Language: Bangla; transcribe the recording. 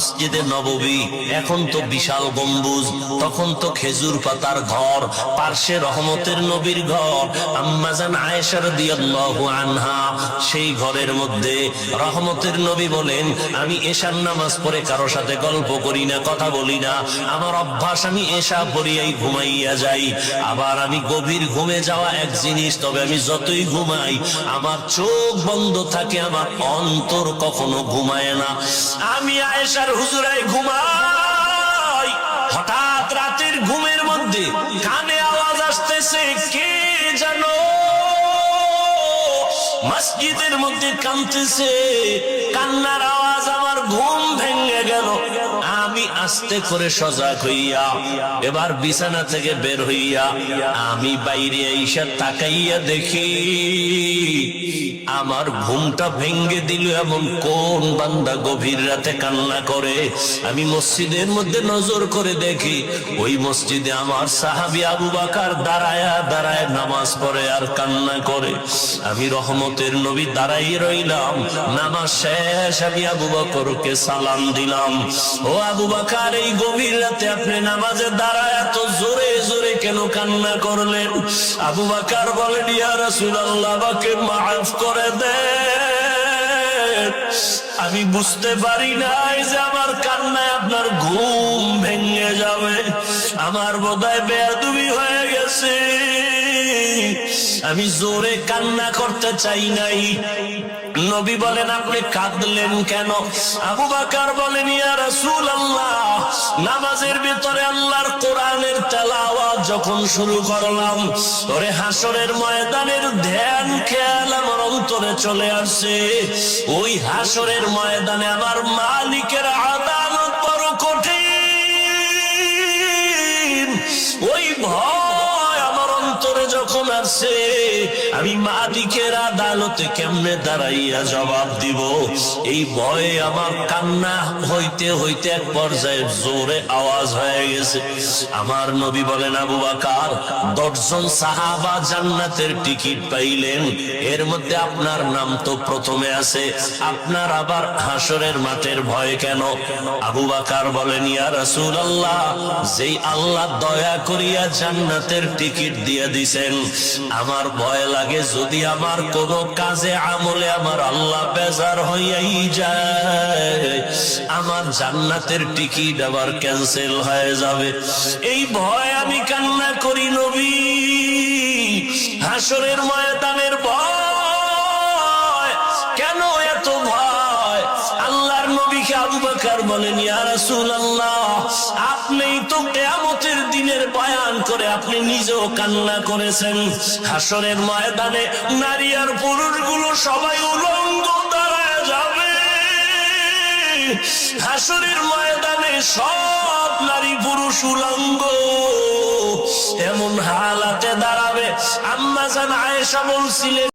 মসজিদে নববী, এখন তো বিশাল গম্বুজ, তখন তো খেজুর পাতার ঘর, পার্শ্বে রহমতের নবীর ঘর আম্মা জান আয়েশা রাদিয়াল্লাহু আনহা। সেই ঘরের মধ্যে রহমতের নবী বলেন, আমি এশার নামাজ পড়ে কারো সাথে গল্প করি না, কথা বলি না। আমার অভ্যাস, আমি এশা পড়িয়াই ঘুমাইয়া যাই। আবার আমি গভীর ঘুমে যাওয়া এক জিনিস, তবে আমি যতই ঘুমাই আমার চোখ বন্ধ থাকে, আমার অন্তর কখনো ঘুমায় না। আমি আয়েশার হুজুরায় ঘুমাই, হঠাৎ রাতের ঘুমের মধ্যে কানে আওয়াজ আসতেছে, কে জানো মসজিদের মধ্যে কাঁদতেছে, কান্নার আওয়াজ, আমার ঘুম ভেঙে গেল। আমি আস্তে করে সজাগ হইয়া এবার বিছানা থেকে বের হইয়া আমি বাইরে আইসা তাকাইয়া দেখি আমার ঘুমটা ভেঙ্গে দিল এমন কোন বান্দা গভীর রাতে কান্না করে। আমি মসজিদের মধ্যে নজর করে দেখি, ওই মসজিদে আমার সাহাবী আবু বকর দাঁড়ায় দাঁড়ায় নামাজ পড়ে আর কান্না করে। আমি রহমতের নবী দাঁড়াই রইলাম। নামাজ শেষ, আমি আবু বকরকে সালাম দিলাম, ও আবু বকর, এই গভীর রাতে আপনি নামাজে দাঁড়ায় এত জোরে জোরে কেন কান্না করলেন? আবু বকর বলেন, ইয়া রাসূলুল্লাহ, আমাকে মাফ করে দেন, আমি বুঝতে পারি নাই যে আমার কান্নায় আপনার ঘুম ভেঙে যাবে, আমার বোধহয় বেয়াদবি হয়ে গেছে, আমি জোরে কান্না করতে চাই নাই। নবী বলেন, আপনি কাঁদলেন কেন? আবু বকর বলেন, ইয়া রাসূলুল্লাহ, নামাজের ভিতরে আল্লাহর কোরআনের তেলাওয়াত যখন শুরু করলাম, ওরে হাসরের ময়দানের ধ্যান খেয়াল আমার অন্তরে চলে আসছে। ওই হাসরের ময়দানে আমার মালিকের আদালত বড় কঠিন, ওই ভয় আমার অন্তরে যখন আসছে, আমি মালিকের আদালতে কেমনে দাঁড়াইয়া জবাব দিব, এই ভয়ে আমার কান্না হইতে হইতে এক পর্যায়ে জোরে আওয়াজ হয়ে গেছে। আমার নবী বলেন, আবু বকর, 10 জন সাহাবা জান্নাতের টিকিট পাইলেন, এর মধ্যে আপনার নাম তো প্রথমে আছে, আপনার আবার হাসরের মাঠের ভয় কেন? আবু বকর বলেন, ইয়া রাসূলুল্লাহ, যেই আল্লাহ দয়া করিয়া জান্নাতের টিকিট দিয়ে দিছেন, আমার ভয় লাগে যদি আমার কোন কাজে আমলে আমার আল্লাহ বেজার হইয়াই যায়, আমার জান্নাতের টিকিট আবার ক্যান্সেল হয়ে যাবে, এই ভয় আমি কান্না করি। নবী, হাসরের ময়দানের ভয় কেন, এত ভয়? আল্লাহর নবীকে আবু বকর বলেন, ইয়া রাসূলুল্লাহ, আপনিই তো কিয়ামতের দিনের বয়ান করে আপনি নিজেও কান্না করেছেন। হাসরের ময়দানে নারী আর পুরুষগুলো সবাই উলঙ্গ দাঁড়ায় যাবে, হাসরের ময়দানে সব নারী পুরুষ উলঙ্গ এমন হালাতে দাঁড়াবে। আম্মা জান আয়েশা বলছিলেন,